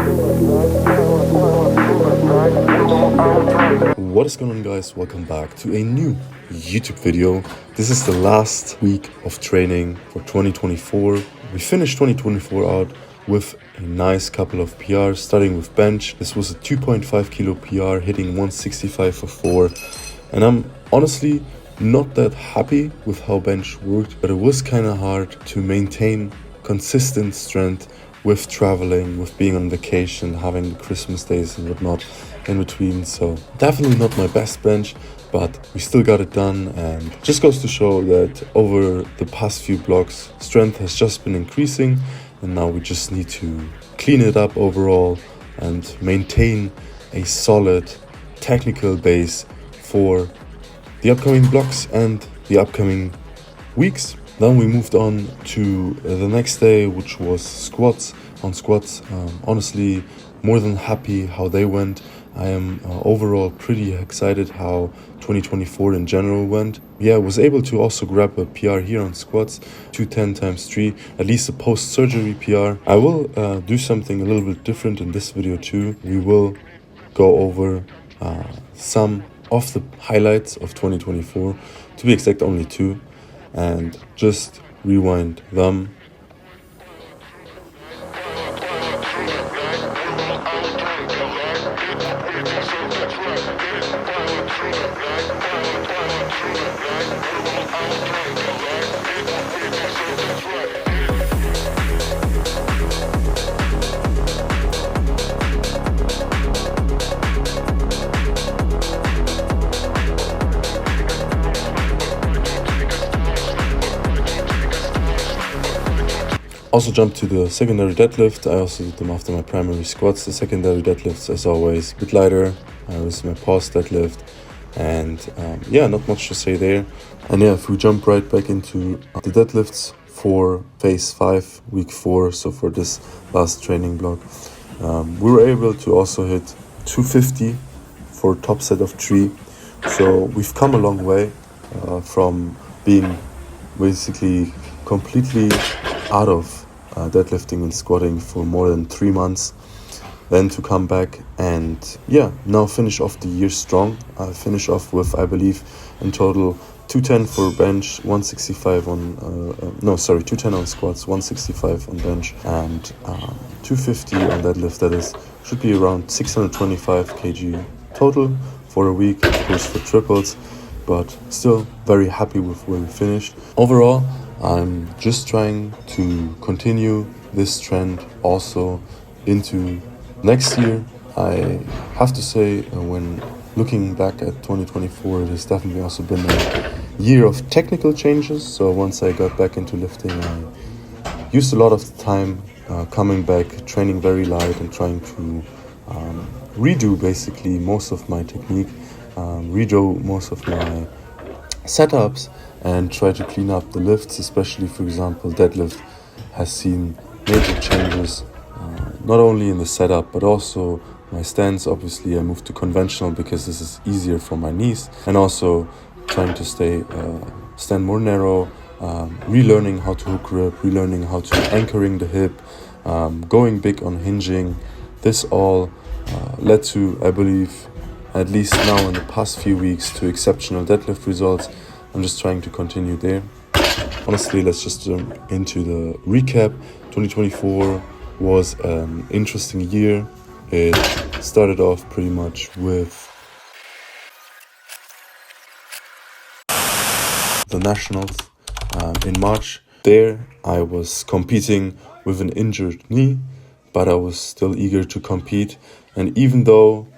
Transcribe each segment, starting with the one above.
What is going on, guys? Welcome back to a new YouTube video. This is the last week of training for 2024. We finished 2024 out with a nice couple of PRs, starting with bench. This was a 2.5 kilo PR, hitting 165 for 4. And I'm honestly not that happy with how bench worked, but it was kind of hard to maintain consistent strength with traveling, with being on vacation, having the Christmas days and whatnot in between. So definitely not my best bench, but we still got it done, and just goes to show that over the past few blocks, strength has just been increasing, and now we just need to clean it up overall and maintain a solid technical base for the upcoming blocks and the upcoming weeks. Then we moved on to the next day, which was squats. On squats, honestly, more than happy how they went. I am overall pretty excited how 2024 in general went. Yeah, was able to also grab a PR here on squats, 210 times 3, at least a post-surgery PR. I will do something a little bit different in this video too. We will go over some of the highlights of 2024, to be exact only 2, and just rewind them. Also jumped to the secondary deadlift. I also did them after my primary squats. The secondary deadlifts, as always, a bit lighter. This is my pause deadlift. And yeah, not much to say there. And yeah, if we jump right back into the deadlifts for phase 5, week 4, so for this last training block, we were able to also hit 250 for top set of 3. So we've come a long way from being basically completely out of deadlifting and squatting for more than 3 months, then to come back and yeah, now finish off the year strong. Finish off with, I believe, in total 210 for bench, 165 on 210 on squats, 165 on bench, and 250 on deadlift. That is, should be around 625 kg total for a week, of course for triples, but still very happy with where we finished. Overall, I'm just trying to continue this trend also into next year. I have to say, when looking back at 2024, it has definitely also been a year of technical changes. So once I got back into lifting, I used a lot of the time coming back, training very light and trying to redo basically most of my technique, redo most of my setups, and try to clean up the lifts, especially, for example, deadlift has seen major changes, not only in the setup, but also my stance. Obviously, I moved to conventional because this is easier for my knees, and also trying to stand more narrow, relearning how to hook grip, relearning how to anchoring the hip, going big on hinging. This all led to, I believe, at least now in the past few weeks, to exceptional deadlift results. I'm just trying to continue there. Honestly, let's just jump into the recap. 2024 was an interesting year. It started off pretty much with the nationals in March. There I was competing with an injured knee, but I was still eager to compete. And even though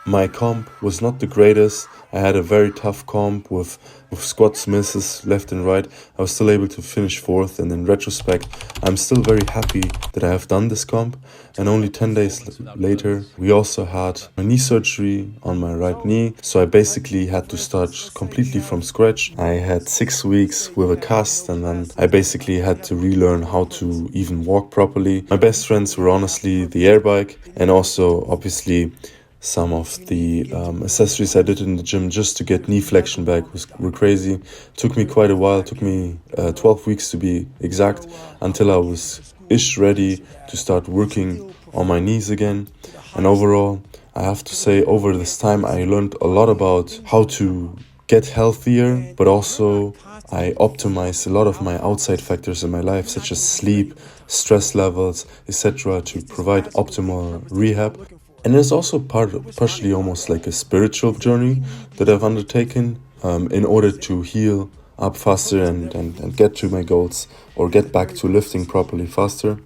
my comp was not the greatest, I had a very tough comp with squats misses left and right, I was still able to finish 4th, and in retrospect, I'm still very happy that I have done this comp. And only 10 days later, we also had a knee surgery on my right knee, so I basically had to start completely from scratch. I had 6 weeks with a cast, and then I basically had to relearn how to even walk properly. My best friends were honestly the air bike, and also obviously some of the accessories I did in the gym just to get knee flexion back were crazy. Took me quite a while, took me 12 weeks to be exact, until I was ready to start working on my knees again. And overall, I have to say, over this time, I learned a lot about how to get healthier, but also I optimized a lot of my outside factors in my life, such as sleep, stress levels, etc., to provide optimal rehab. And it's also partially almost like a spiritual journey that I've undertaken in order to heal up faster and get to my goals or get back to lifting properly faster.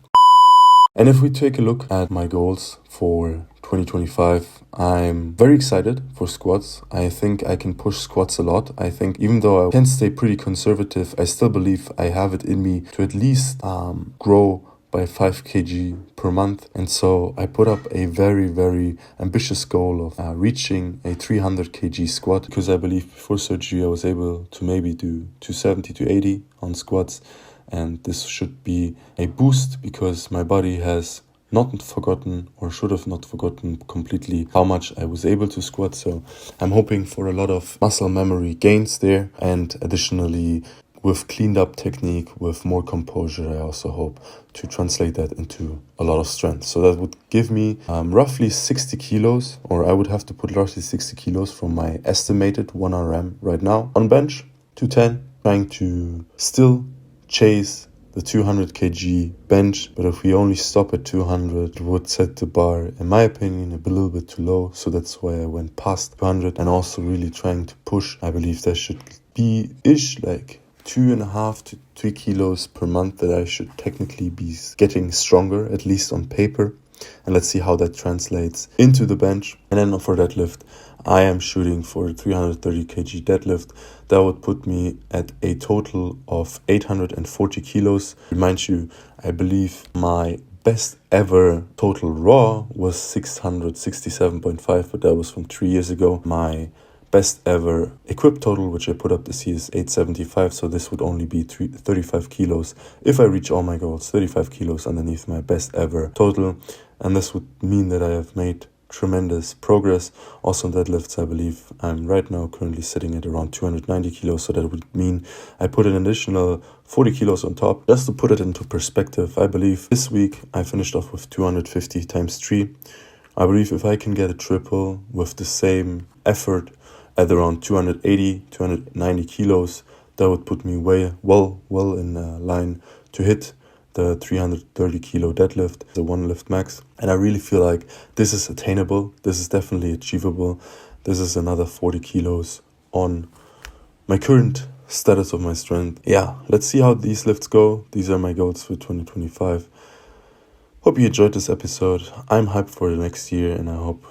And if we take a look at my goals for 2025, I'm very excited for squats. I think I can push squats a lot. I think even though I can stay pretty conservative, I still believe I have it in me to at least grow by 5 kg per month. And so I put up a very, very ambitious goal of reaching a 300 kg squat, because I believe before surgery I was able to maybe do 270 to 80 on squats. And this should be a boost, because my body has not forgotten, or should have not forgotten completely, how much I was able to squat. So I'm hoping for a lot of muscle memory gains there. And additionally, with cleaned up technique, with more composure, I also hope to translate that into a lot of strength. So that would give me roughly 60 kilos, or I would have to put roughly 60 kilos from my estimated 1RM right now on bench to 10, trying to still chase the 200 kg bench. But if we only stop at 200, it would set the bar, in my opinion, a little bit too low. So that's why I went past 200, and also really trying to push. I believe there should be like 2.5 to 3 kilos per month that I should technically be getting stronger, at least on paper. And let's see how that translates into the bench. And then for deadlift, I am shooting for 330 kg deadlift. That would put me at a total of 840 kilos. Remind you, I believe my best ever total raw was 667.5, but that was from 3 years ago. My best ever equipped total, which I put up this year, is 875. So this would only be 35 kilos if I reach all my goals, 35 kilos underneath my best ever total. And this would mean that I have made tremendous progress. Also in deadlifts, I believe I'm right now currently sitting at around 290 kilos. So that would mean I put an additional 40 kilos on top. Just to put it into perspective, I believe this week I finished off with 250 times 3. I believe if I can get a triple with the same effort at around 280, 290 kilos, that would put me well in line to hit the 330 kilo deadlift, the one lift max. And I really feel like this is attainable. This is definitely achievable. This is another 40 kilos on my current status of my strength. Yeah, let's see how these lifts go. These are my goals for 2025. Hope you enjoyed this episode. I'm hyped for the next year, and I hope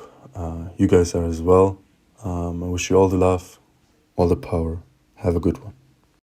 you guys are as well. I wish you all the love, all the power. Have a good one.